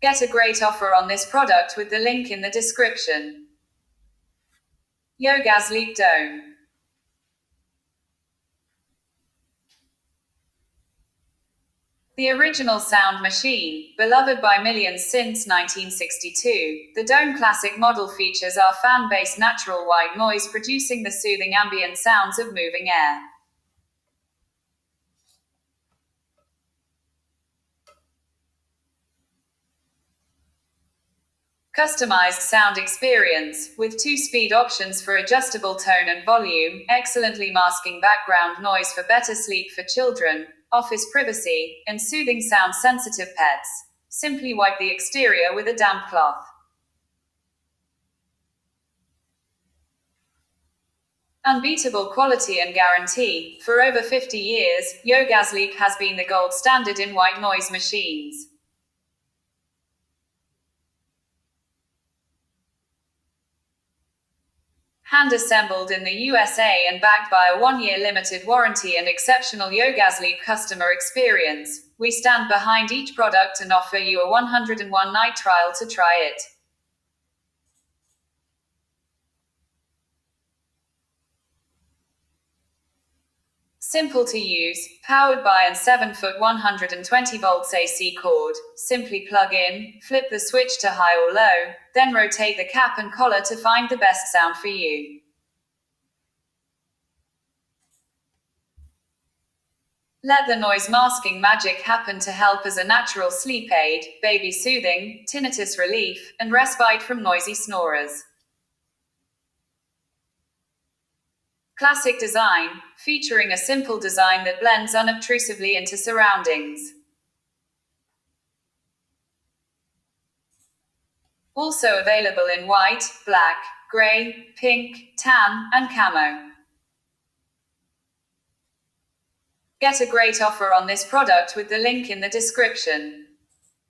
Get a great offer on this product with the link in the description. Yogasleep Dome. The original sound machine, beloved by millions since 1962, the Dome Classic model features our fan-based natural white noise producing the soothing ambient sounds of moving air. Customized sound experience, with 2-speed options for adjustable tone and volume, excellently masking background noise for better sleep for children, office privacy, and soothing sound-sensitive pets. Simply wipe the exterior with a damp cloth. Unbeatable quality and guarantee. For over 50 years, Yogasleep has been the gold standard in white noise machines. Hand-assembled in the USA and backed by a 1-year limited warranty and exceptional Yogasleep customer experience, we stand behind each product and offer you a 101-night trial to try it. Simple to use, powered by an 7-foot 120 volts AC cord. Simply plug in, flip the switch to high or low, then rotate the cap and collar to find the best sound for you. Let the noise masking magic happen to help as a natural sleep aid, baby soothing, tinnitus relief, and respite from noisy snorers. Classic design, featuring a simple design that blends unobtrusively into surroundings. Also available in white, black, grey, pink, tan, and camo. Get a great offer on this product with the link in the description.